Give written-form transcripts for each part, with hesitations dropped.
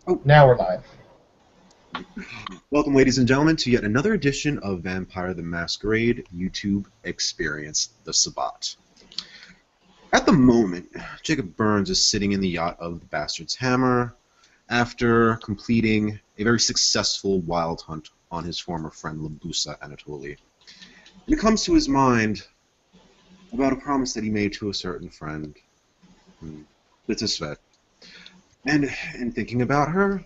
Oh, Now we're live. welcome, ladies and gentlemen, to yet another edition of Vampire the Masquerade YouTube Experience, the Sabbat. At the moment, Jacob Burns is sitting in the yacht of the Bastard's Hammer after completing a very successful wild hunt on his former friend Labusa Anatoli. And it comes to his mind about a promise that he made to a certain friend, Bitte. And in thinking about her,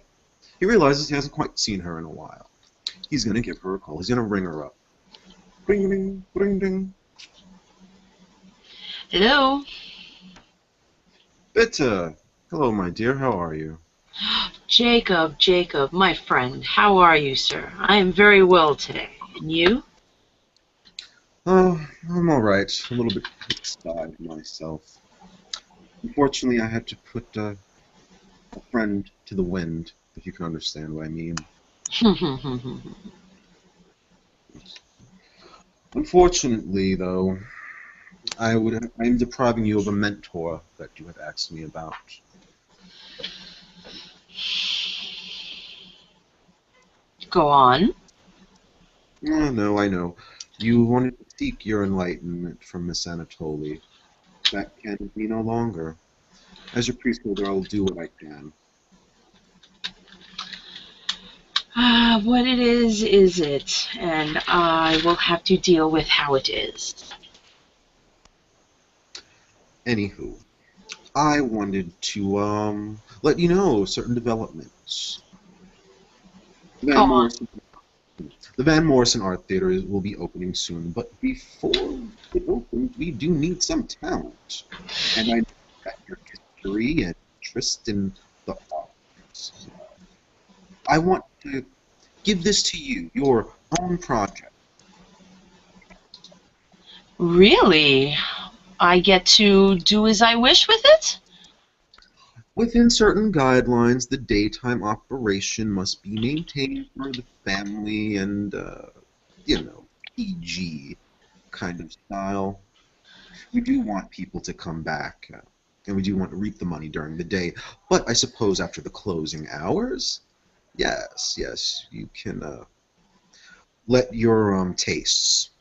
he realizes he hasn't quite seen her in a while. He's going to give her a call. He's going to ring her up. Ring, ding, ring, ding. Hello? Bitte. Hello, my dear. How are you? Jacob, my friend. How are you, sir? I am very well today. And you? Oh, I'm all right. A little bit inside myself. Unfortunately, I had to put a friend to the wind, if you can understand what I mean. Unfortunately, though, I'm depriving you of a mentor that you had asked me about. Go on. Oh, no, I know. You wanted to seek your enlightenment from Miss Anatoli. That can be no longer. As your priest holder, I will do what I can. What it is it. And I will have to deal with how it is. Anywho, I wanted to let you know certain developments. Go on. The Van Morrison Art Theater will be opening soon, but before it opens, we do need some talent. And I know that your history and interest in the arts. I want to give this to you, your own project. Really? I get to do as I wish with it? Within certain guidelines, the daytime operation must be maintained for the family and, PG kind of style. We do want people to come back, and we do want to reap the money during the day. But I suppose after the closing hours, yes, you can let your tastes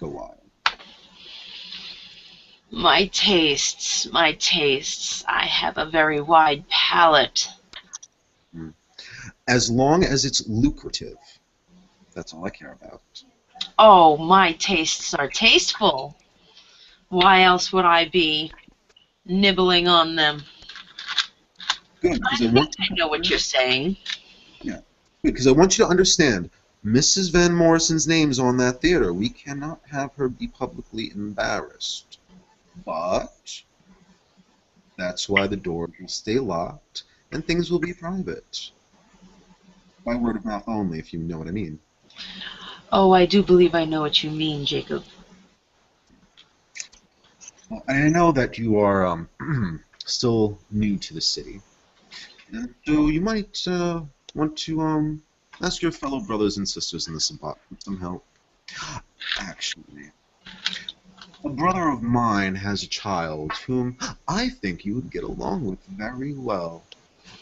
go wild. My tastes. I have a very wide palate. As long as it's lucrative, that's all I care about. Oh, my tastes are tasteful. Why else would I be nibbling on them? Good, I because I think want I know what you're saying. yeah, good, because I want you to understand. Mrs. Van Morrison's name's on that theater. We cannot have her be publicly embarrassed. But that's why the doors will stay locked and things will be private. By word of mouth only, if you know what I mean. Oh, I do believe I know what you mean, Jacob. Well, I know that you are still new to the city, and so you might want to ask your fellow brothers and sisters in the Sabbat for some help. Actually, a brother of mine has a child whom I think you would get along with very well.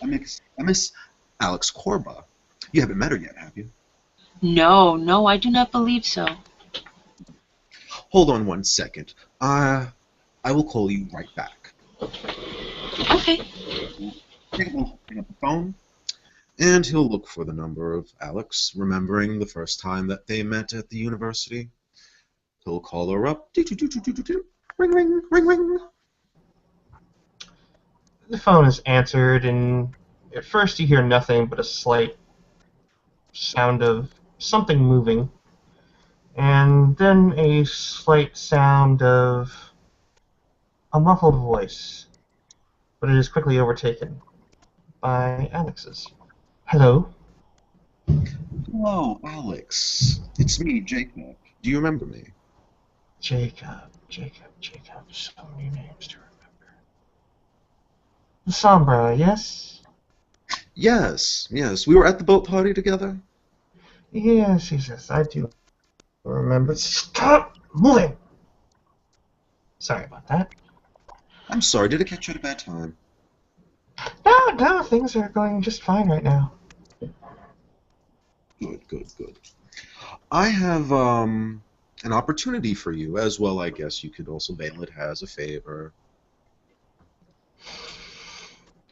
I miss Alex Korba. You haven't met her yet, have you? No, I do not believe so. Hold on one second. I will call you right back. Okay. Jacob will pick up the phone, and he'll look for the number of Alex, remembering the first time that they met at the university. He'll call her up. Doo-doo-doo-doo-doo-doo. Ring, ring, ring, ring. The phone is answered, and at first you hear nothing but a slight sound of something moving, and then a slight sound of a muffled voice, but it is quickly overtaken by Alex's. Hello? Hello, Alex. It's me, Jacob. Do you remember me? Jacob. So many names to remember. The Sombra, yes? Yes. We were at the boat party together. Yes, I do remember. Stop moving! Sorry about that. I'm sorry, did I catch you at a bad time? No, things are going just fine right now. Good, good, good. I have an opportunity for you as well. I guess you could also veil it as a favor.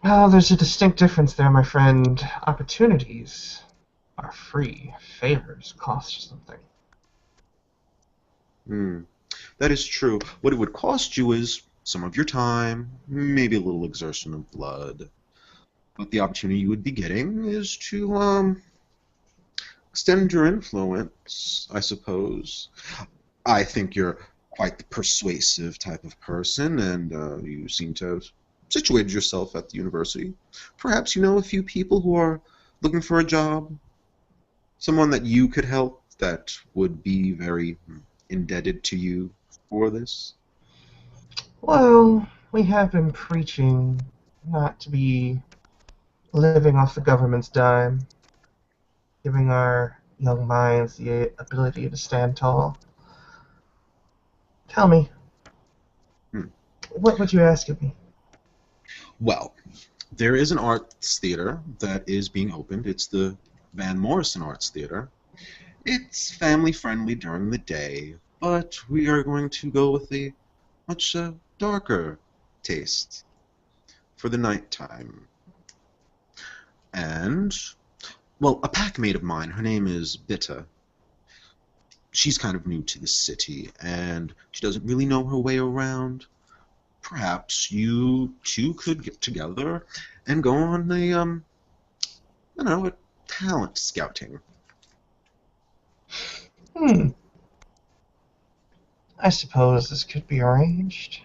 Oh, there's a distinct difference there, my friend. Opportunities are free. Favors cost something. Hmm. That is true. What it would cost you is some of your time, maybe a little exertion of blood. But the opportunity you would be getting is to extend your influence, I suppose. I think you're quite the persuasive type of person, and you seem to have situated yourself at the university. Perhaps you know a few people who are looking for a job, someone that you could help that would be very indebted to you for this. Well, we have been preaching not to be living off the government's dime, giving our young minds the ability to stand tall. Tell me, Hmm. what would you ask of me? Well, there is an arts theater that is being opened. It's the Van Morrison Arts Theater. It's family friendly during the day, but we are going to go with a much darker taste for the nighttime. And, well, a packmate of mine, her name is Bitte. She's kind of new to the city, and she doesn't really know her way around. Perhaps you two could get together and go on I don't know, a talent scouting. Hmm, I suppose this could be arranged.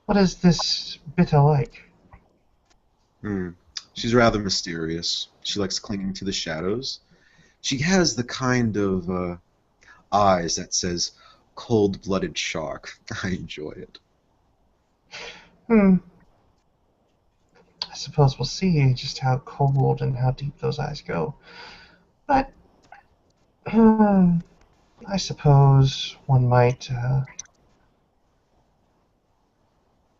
What is this bitter like? Hmm. She's rather mysterious. She likes clinging to the shadows. She has the kind of eyes that says cold-blooded shark. I enjoy it. Hmm, I suppose we'll see just how cold and how deep those eyes go. But, I suppose one might,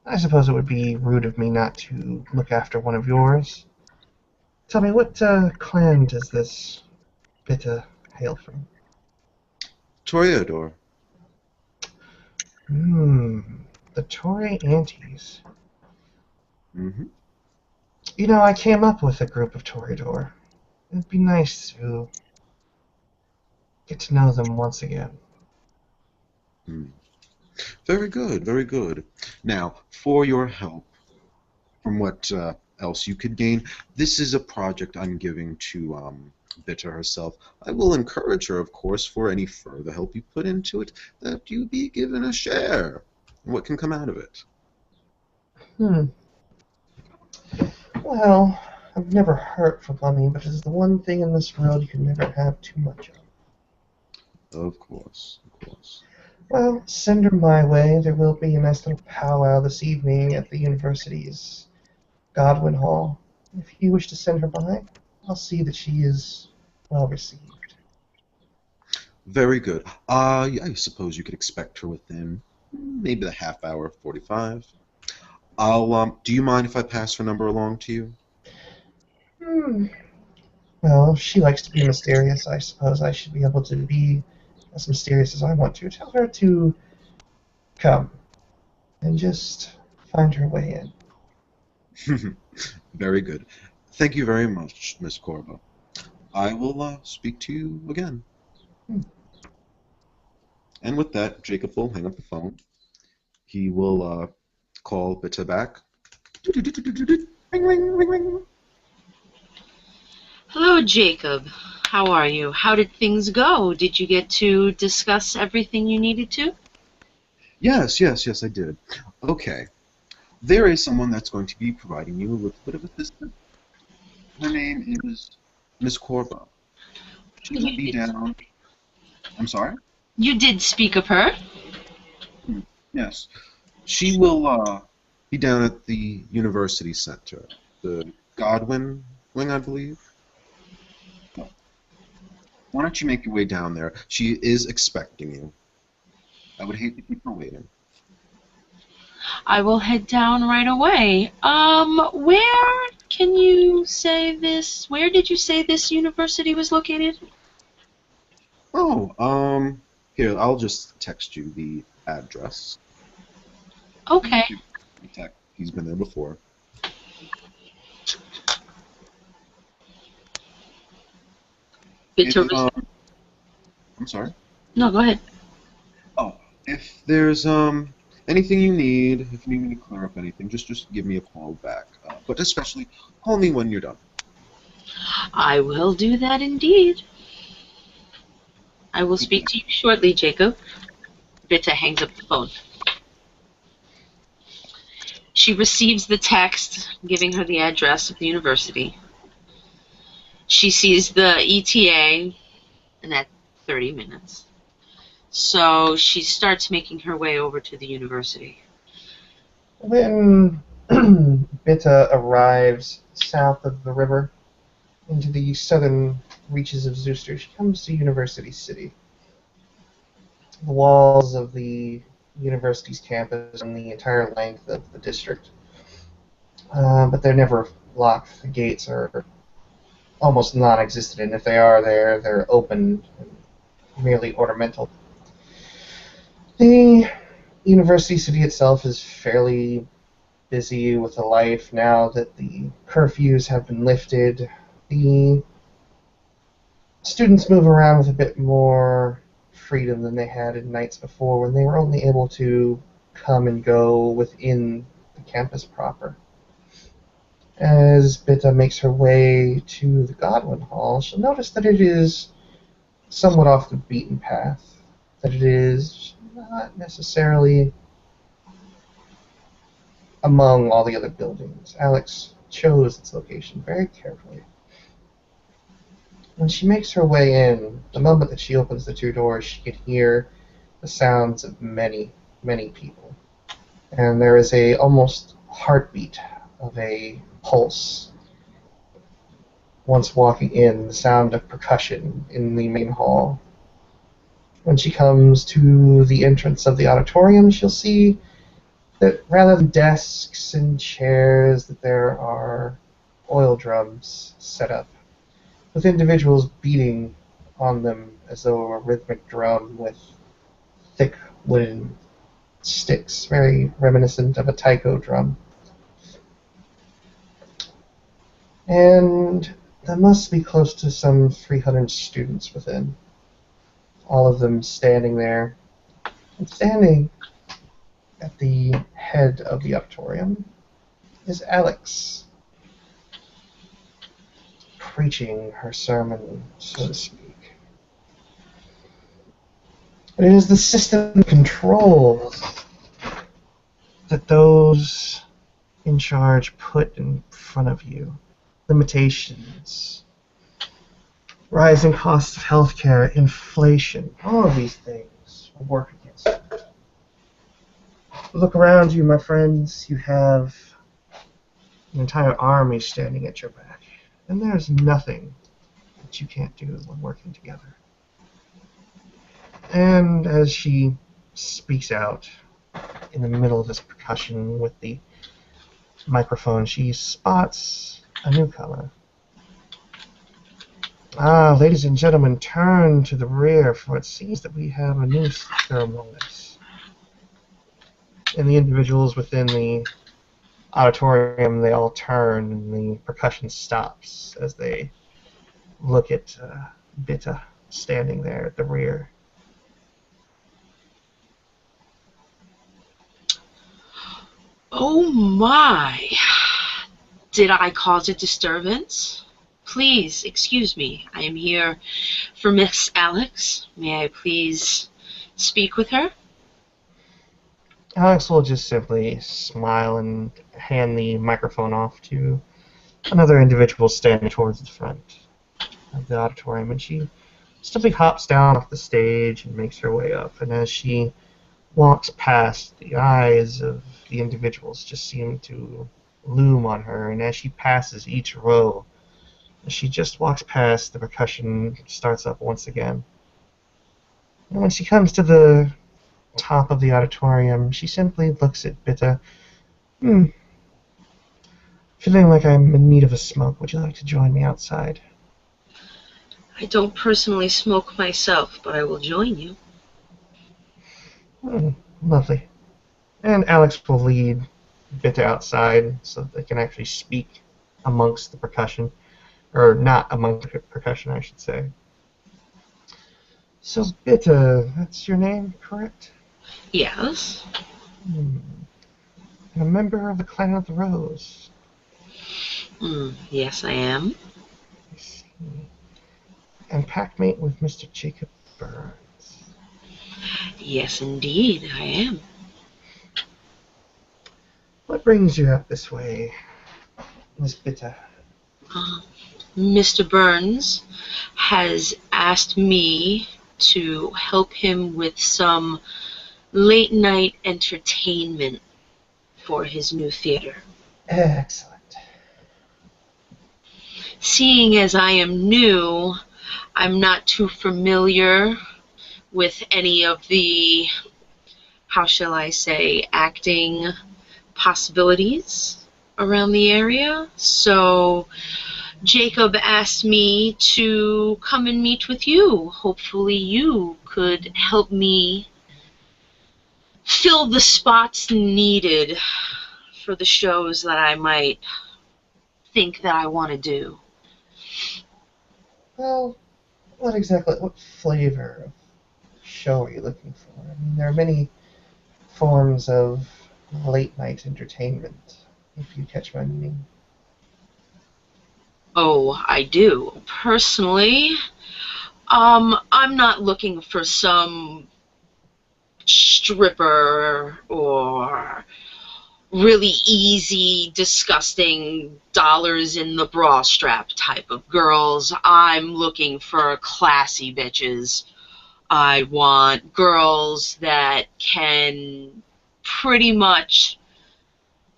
I suppose it would be rude of me not to look after one of yours. Tell me, what clan does this bitter hail from? Toreador. Hmm, the Tory Antes. Hmm. You know, I came up with a group of Toreador. It'd be nice to get to know them once again. Hmm. Very good, very good. Now, for your help, from what else you could gain, this is a project I'm giving to Bitter herself. I will encourage her, of course, for any further help you put into it, that you be given a share. What can come out of it? Hmm. Well, I've never hurt for money, but it's the one thing in this world you can never have too much of. Of course, of course. Well, send her my way. There will be a nice little powwow this evening at the university's Godwin Hall. If you wish to send her by, I'll see that she is well received. Very good. Yeah, I suppose you could expect her within maybe the half hour, 45. Do you mind if I pass her number along to you? Hmm. Well, she likes to be mysterious. I suppose I should be able to be as mysterious as I want to. Tell her to come and just find her way in. Very good. Thank you very much, Miss Korba. I will speak to you again. Hmm. And with that, Jacob will hang up the phone. He will call Bitta back. Ring, ring, ring, ring. Hello, Jacob. How are you? How did things go? Did you get to discuss everything you needed to? Yes, yes, yes, I did. Okay. There is someone that's going to be providing you a little bit of assistance. Her name is Miss Korba. She will You be did, down. I'm sorry? you did speak of her. Hmm. Yes. She will be down at the University Center, the Godwin wing, I believe. No. Why don't you make your way down there? She is expecting you. I would hate to keep her waiting. I will head down right away. Where can you say this? Where did you say this university was located? Oh, here, I'll just text you the address. Okay. He's been there before. Bitte. I'm sorry. No, go ahead. Oh, if there's anything you need, if you need me to clear up anything, just give me a call back. But especially, call me when you're done. I will do that indeed. I will speak to you shortly, Jacob. Bitte hangs up the phone. She receives the text giving her the address of the university. She sees the ETA in that 30 minutes. So she starts making her way over to the university. When Bitte arrives south of the river into the southern reaches of Zooster, she comes to University City. The walls of the university's campus run the entire length of the district, but they're never locked. The gates are almost non-existent, and if they are there, they're open and merely ornamental. The University City itself is fairly busy with the life now that the curfews have been lifted. The students move around with a bit more freedom than they had in nights before when they were only able to come and go within the campus proper. As Bitte makes her way to the Godwin Hall, she'll notice that it is somewhat off the beaten path, that it is not necessarily among all the other buildings. Alex chose its location very carefully. When she makes her way in, the moment that she opens the two doors, she can hear the sounds of many, many people. And there is a almost heartbeat of a pulse. Once walking in, the sound of percussion in the main hall. When she comes to the entrance of the auditorium, she'll see that rather than desks and chairs, that there are oil drums set up, with individuals beating on them as though a rhythmic drum with thick wooden sticks, very reminiscent of a taiko drum. And there must be close to some 300 students within, all of them standing there. And standing at the head of the auditorium is Alex, preaching her sermon, so to speak. But it is the system controls that those in charge put in front of you. Limitations, rising costs of healthcare, inflation, all of these things will work against you. Look around you, my friends. You have an entire army standing at your back, and there's nothing that you can't do when working together. And as she speaks out in the middle of this percussion with the microphone, she spots a newcomer. Ladies and gentlemen, turn to the rear, for it seems that we have a new speaker among us. And the individuals within the auditorium, they all turn, and the percussion stops as they look at Bitte standing there at the rear. Oh my! Did I cause a disturbance? Please, excuse me. I am here for Miss Alex. May I please speak with her? Alex will just simply smile and hand the microphone off to another individual standing towards the front of the auditorium, and she simply hops down off the stage and makes her way up. And as she walks past, the eyes of the individuals just seem to loom on her, and as she passes each row, as she just walks past, the percussion starts up once again. And when she comes to the top of the auditorium, she simply looks at Bitte. Hmm. Feeling like I'm in need of a smoke. Would you like to join me outside? I don't personally smoke myself, but I will join you. Hmm. Lovely. And Alex will lead Bitte outside so that they can actually speak amongst the percussion. Or not amongst the percussion, I should say. So, Bitte, that's your name, correct? Yes. Hmm. And a member of the Clan of the Rose. Yes, I am. I see. And packmate with Mr. Jacob Burns. Yes, indeed, I am. What brings you out this way, Miss Bitte? Mr. Burns has asked me to help him with some late night entertainment for his new theater. Excellent. Seeing as I am new, I'm not too familiar with any of the, how shall I say, acting possibilities around the area. So Jacob asked me to come and meet with you. Hopefully you could help me fill the spots needed for the shows that I might think that I want to do. Well, what flavor of show are you looking for? I mean, there are many forms of late night entertainment, if you catch my meaning. Oh, I do. Personally, I'm not looking for some stripper or really easy, disgusting dollars in the bra strap type of girls. I'm looking for classy bitches. I want girls that can pretty much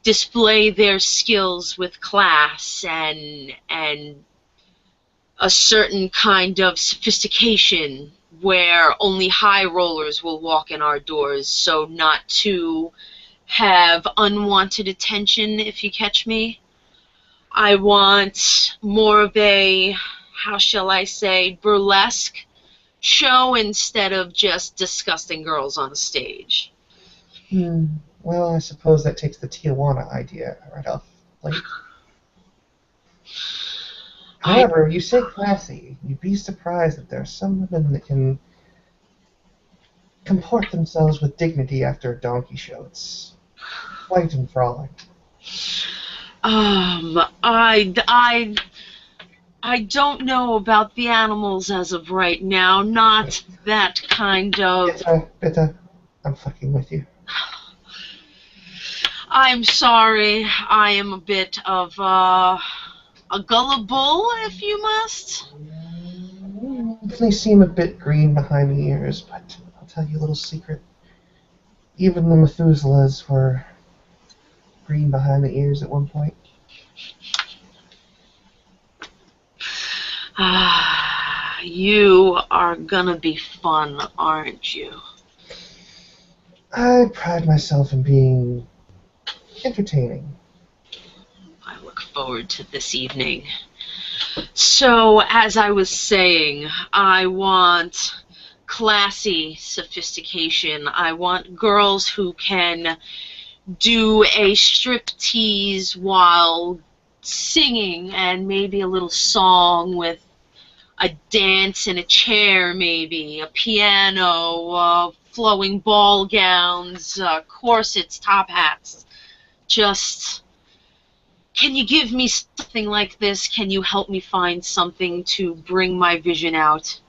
display their skills with class and a certain kind of sophistication where only high rollers will walk in our doors, so not to have unwanted attention, if you catch me. I want more of a, how shall I say, burlesque show instead of just disgusting girls on a stage. Well, I suppose that takes the Tijuana idea right off the plate. However, you say classy. You'd be surprised that there are some women that can comport themselves with dignity after a donkey show. It's quite enthralling. I don't know about the animals as of right now. Not that kind of. Bitte, I'm fucking with you. I'm sorry. I am a bit of a gullible, if you must. You definitely seem a bit green behind the ears, but I'll tell you a little secret. Even the Methuselahs were green behind the ears at one point. You are gonna be fun, aren't you? I pride myself in being entertaining. I look forward to this evening. So, as I was saying, I want classy sophistication. I want girls who can do a striptease while singing and maybe a little song with a dance in a chair, maybe a piano, flowing ball gowns, corsets, top hats. Just, can you give me something like this? Can you help me find something to bring my vision out?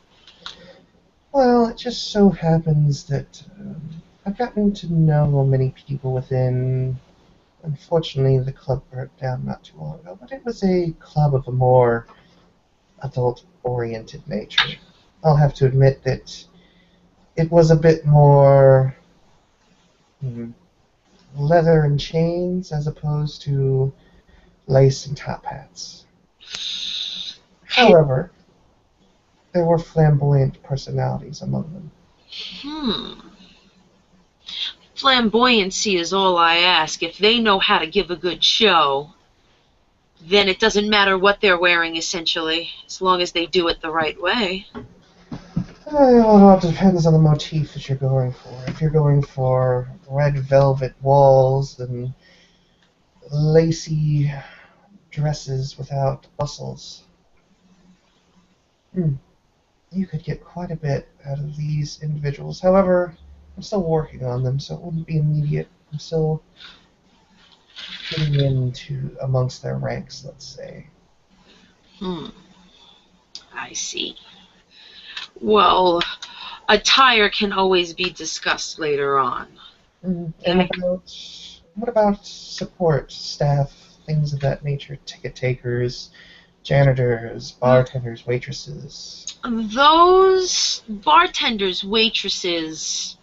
Well, it just so happens that I've gotten to know many people within. Unfortunately, the club burnt down not too long ago, but it was a club of a more adult-oriented nature. I'll have to admit that it was a bit more leather and chains as opposed to lace and top hats. However, there were flamboyant personalities among them. Flamboyancy is all I ask. If they know how to give a good show, then it doesn't matter what they're wearing, essentially, as long as they do it the right way. Well, it all depends on the motif that you're going for. If you're going for red velvet walls and lacy dresses without bustles, you could get quite a bit out of these individuals. However, I'm still working on them, so it wouldn't be immediate. I'm still getting into amongst their ranks, let's say. I see. Well, attire can always be discussed later on. And what about support staff, things of that nature, ticket takers, janitors, bartenders, waitresses? Those bartenders, waitresses,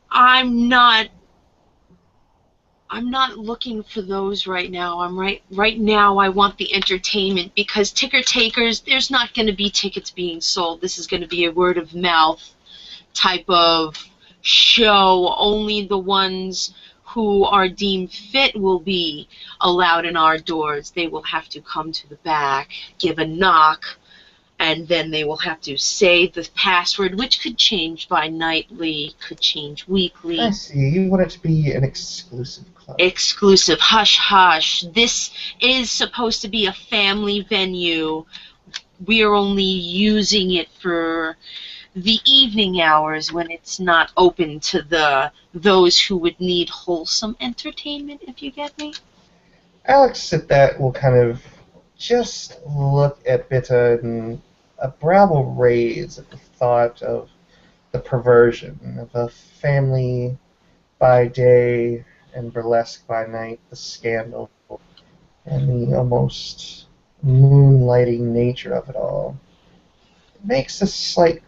I'm not looking for those right now. Right now I want the entertainment, because ticket takers, there's not going to be tickets being sold. This is going to be a word of mouth type of show. Only the ones who are deemed fit will be allowed in our doors. They will have to come to the back, give a knock, and then they will have to say the password, which could change by nightly, could change weekly. I see. You want it to be an exclusive club. Exclusive. Hush, hush. This is supposed to be a family venue. We are only using it for the evening hours when it's not open to those who would need wholesome entertainment, if you get me. Alex at that will kind of just look at Bitte, and a brow will raise at the thought of the perversion of a family by day and burlesque by night, the scandal, and the almost moonlighting nature of it all. It makes a slight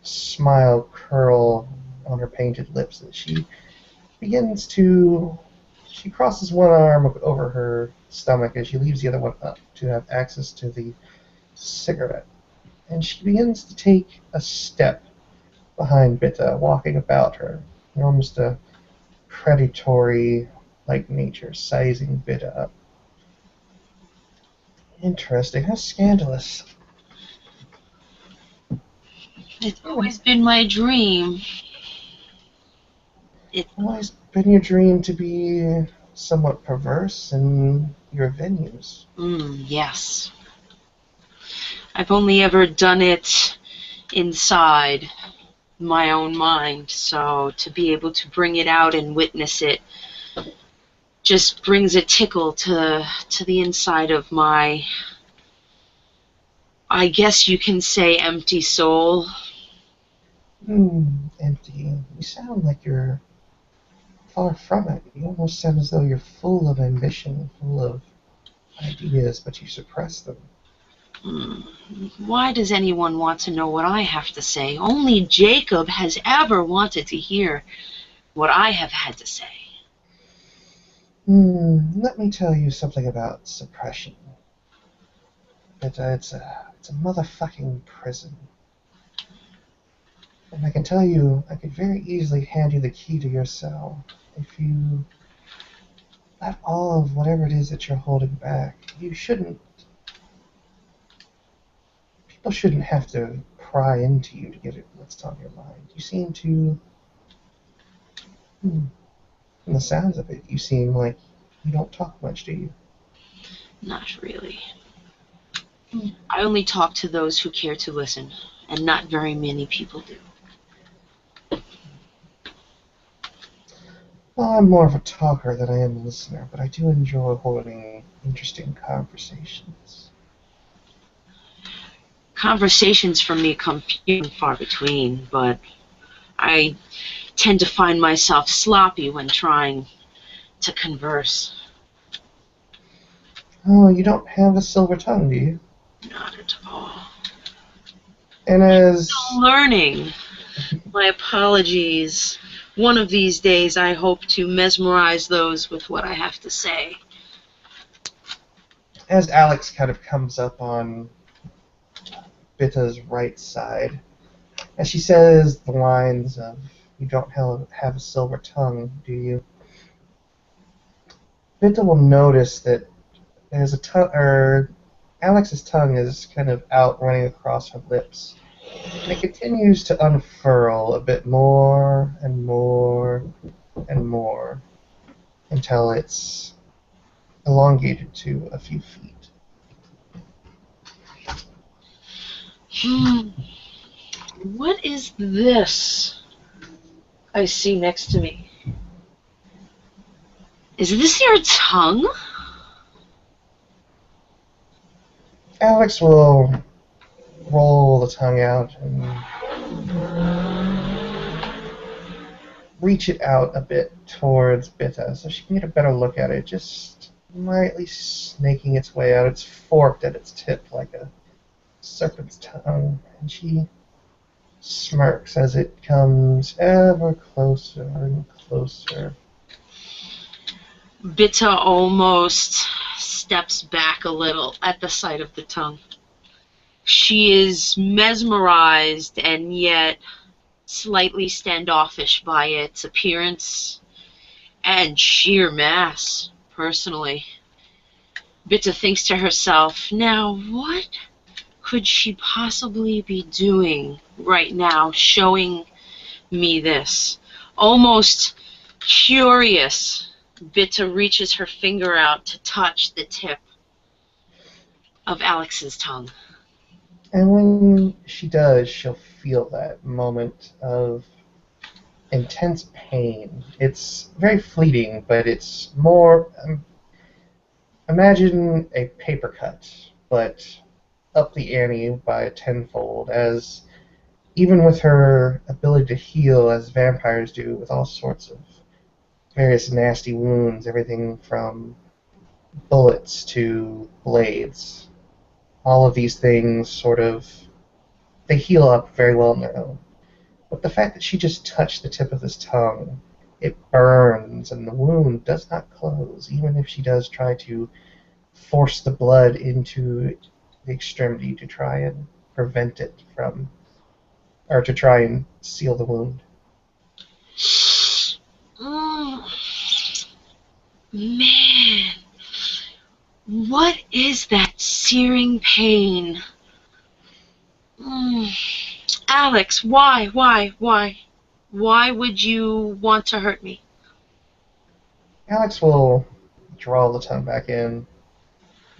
smile curl on her painted lips as she crosses one arm over her stomach as she leaves the other one up to have access to the cigarette. And she begins to take a step behind Bitte, walking about her, in almost a predatory-like nature, sizing Bitte up. Interesting. How scandalous. It's always been my dream. It's always been your dream to be somewhat perverse in your venues. Yes. I've only ever done it inside my own mind, so to be able to bring it out and witness it just brings a tickle to the inside of my, I guess you can say, empty soul. Empty. You sound like you're far from it. You almost sound as though you're full of ambition, full of ideas, but you suppress them. Why does anyone want to know what I have to say? Only Jacob has ever wanted to hear what I have had to say. Let me tell you something about suppression. It's a motherfucking prison. And I can tell you, I could very easily hand you the key to your cell if you let all of whatever it is that you're holding back. People shouldn't have to pry into you to get at what's on your mind. You seem to, from the sounds of it, you seem like you don't talk much, do you? Not really. I only talk to those who care to listen, and not very many people do. Well, I'm more of a talker than I am a listener, but I do enjoy holding interesting conversations. Conversations for me come few and far between, but I tend to find myself sloppy when trying to converse. Oh, you don't have a silver tongue, do you? Not at all. And as... I'm learning. My apologies. One of these days I hope to mesmerize those with what I have to say. As Alex kind of comes up on Bitte's right side, as she says the lines of you don't have a silver tongue, do you? Bitte will notice that there's a tongue, or Alex's tongue is kind of out running across her lips. And it continues to unfurl a bit more and more and more until it's elongated to a few feet. What is this I see next to me? Is this your tongue? Alex will roll the tongue out and reach it out a bit towards Bitta so she can get a better look at it, just lightly snaking its way out. It's forked at its tip like a serpent's tongue, and she smirks as it comes ever closer and closer. Bitte almost steps back a little at the sight of the tongue. She is mesmerized and yet slightly standoffish by its appearance and sheer mass, personally. Bitte thinks to herself, now what could she possibly be doing right now, showing me this? Almost curious, Bitte reaches her finger out to touch the tip of Alex's tongue. And when she does, she'll feel that moment of intense pain. It's very fleeting, but it's more... imagine a paper cut, but up the ante by a tenfold, as even with her ability to heal as vampires do, with all sorts of various nasty wounds, everything from bullets to blades, all of these things sort of, they heal up very well on their own. But the fact that she just touched the tip of this tongue, it burns, and the wound does not close, even if she does try to force the blood into the extremity to try and prevent it from, or to try and seal the wound. Man, what is that searing pain? Alex, why? Why would you want to hurt me? Alex will draw the tongue back in,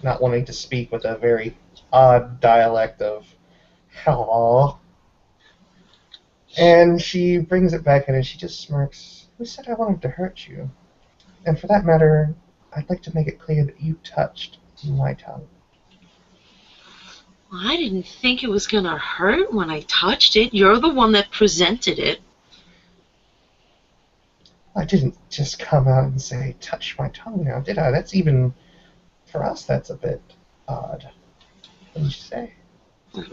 not wanting to speak with a very odd dialect of hello. And she brings it back in and she just smirks. Who said I wanted to hurt you? And for that matter, I'd like to make it clear that you touched my tongue. I didn't think it was going to hurt when I touched it. You're the one that presented it. I didn't just come out and say, touch my tongue now, did I? That's even, for us, that's a bit odd. What did you say?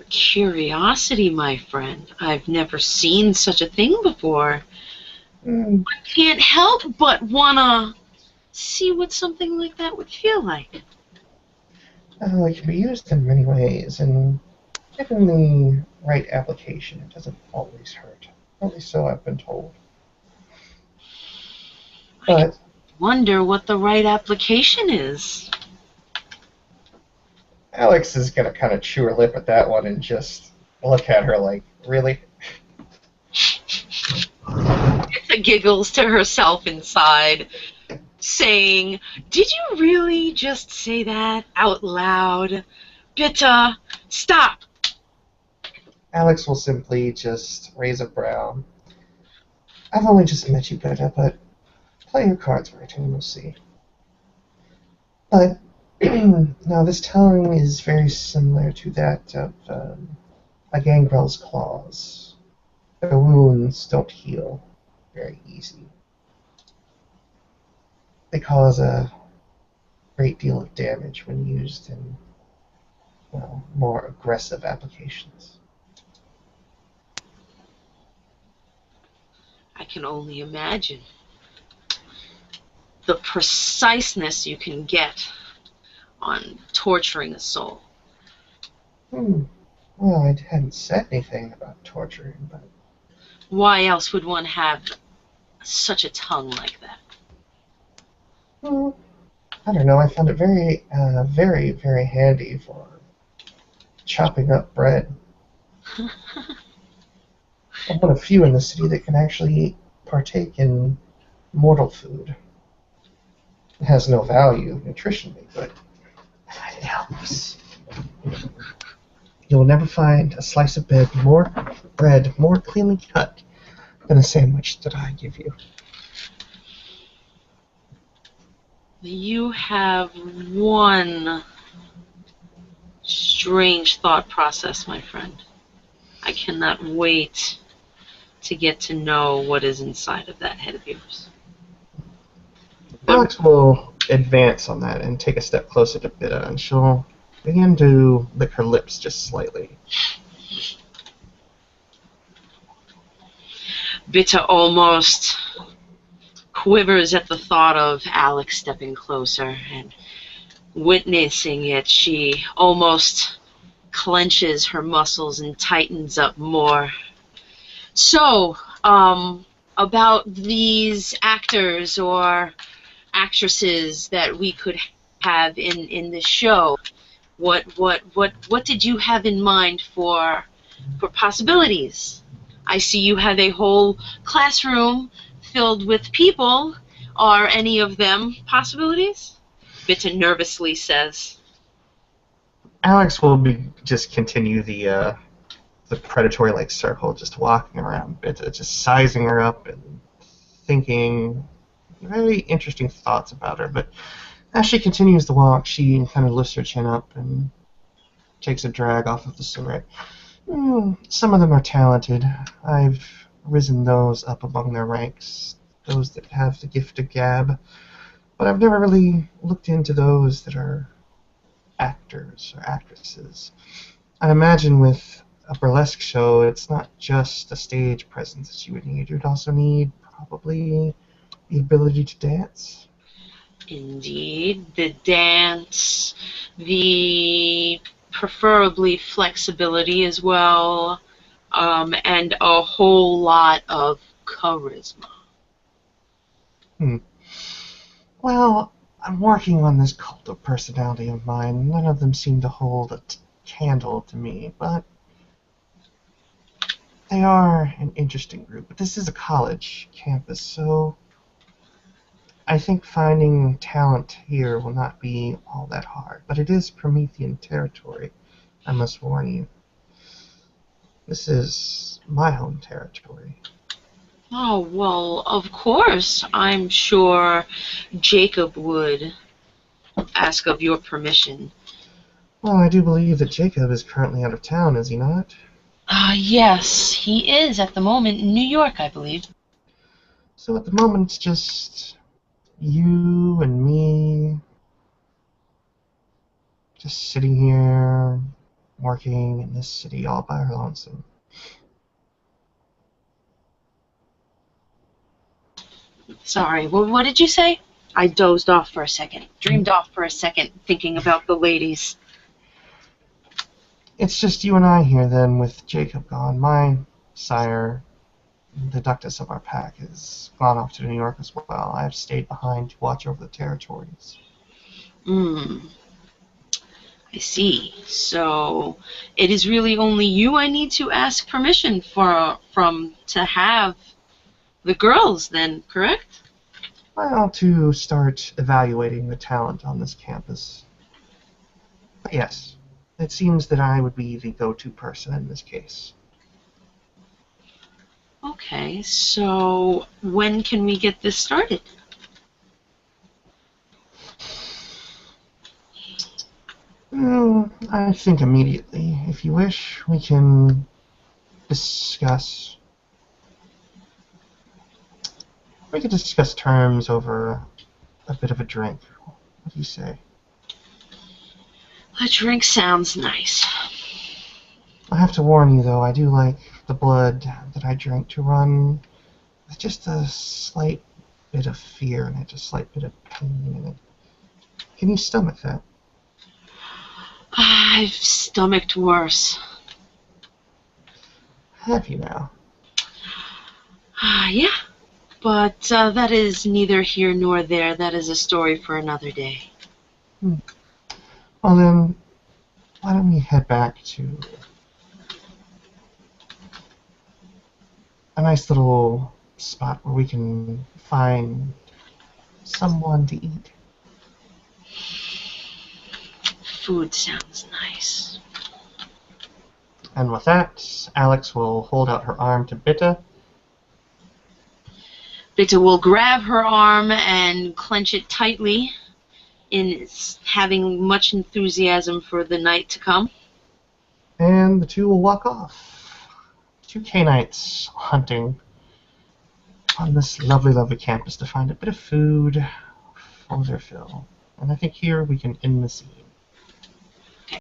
Curiosity, my friend. I've never seen such a thing before. I can't help but wanna see what something like that would feel like. Oh, it can be used in many ways, and given the right application, it doesn't always hurt. At least so I've been told. But I wonder what the right application is. Alex is going to kind of chew her lip at that one and just look at her like, really? It giggles to herself inside, saying, did you really just say that out loud? Bitte, stop! Alex will simply just raise a brow. I've only just met you, Bitte, but play your cards right and we'll see. But now this tongue is very similar to that of a gangrel's claws. Their wounds don't heal very easy. They cause a great deal of damage when used in, well, more aggressive applications. I can only imagine the preciseness you can get on torturing a soul. Well, I hadn't said anything about torturing, but Why else would one have such a tongue like that? Well, I don't know. I found it very, very handy for chopping up bread. I'm one of few in the city that can actually partake in mortal food. It has no value nutritionally, but it helps. You will never find a slice of bread more cleanly cut than a sandwich that I give you. You have one strange thought process, my friend. I cannot wait to get to know what is inside of that head of yours. Alex will advance on that and take a step closer to Bitte, and she'll begin to lick her lips just slightly. Bitte almost quivers at the thought of Alex stepping closer, and witnessing it, she almost clenches her muscles and tightens up more. So, about these actors or actresses that we could have in this show, what did you have in mind for possibilities? I see you have a whole classroom filled with people. Are any of them possibilities? Bitte nervously says. Alex will just continue the predatory-like circle, just walking around Bitte, just sizing her up and thinking very interesting thoughts about her. But as she continues the walk, she kind of lifts her chin up and takes a drag off of the cigarette. Some of them are talented. I've risen those up among their ranks, those that have the gift of gab. But I've never really looked into those that are actors or actresses. I imagine with a burlesque show, it's not just a stage presence that you would need. You'd also need probably the ability to dance. Indeed, the dance, the preferably flexibility as well, and a whole lot of charisma. Well, I'm working on this cult of personality of mine. None of them seem to hold a candle to me, but they are an interesting group. But this is a college campus, so I think finding talent here will not be all that hard. But it is Promethean territory, I must warn you. This is my home territory. Oh, well, of course, I'm sure Jacob would ask of your permission. Well, I do believe that Jacob is currently out of town, is he not? Yes, he is at the moment in New York, I believe. So at the moment, it's just you and me, just sitting here, working in this city all by our lonesome. Sorry, what did you say? I dozed off for a second, dreamed off for a second, thinking about the ladies. It's just you and I here then, with Jacob gone. My sire, the ductus of our pack, has gone off to New York as well. I have stayed behind to watch over the territories. I see. So it is really only you I need to ask permission from to have the girls then, correct? Well, to start evaluating the talent on this campus. But yes, it seems that I would be the go-to person in this case. Okay, so when can we get this started? I think immediately. If you wish, we can discuss. We could discuss terms over a bit of a drink. What do you say? A drink sounds nice. I have to warn you, though, I do like the blood that I drink to run with just a slight bit of fear in it, a slight bit of pain in it. Can you stomach that? I've stomached worse. Have you now? Yeah, but that is neither here nor there. That is a story for another day. Well then, why don't we head back to a nice little spot where we can find someone to eat. Food sounds nice. And with that, Alex will hold out her arm to Bitte. Bitte will grab her arm and clench it tightly in having much enthusiasm for the night to come. And the two will walk off. Two cannites hunting on this lovely, lovely campus to find a bit of food for their fill. And I think here we can end the scene.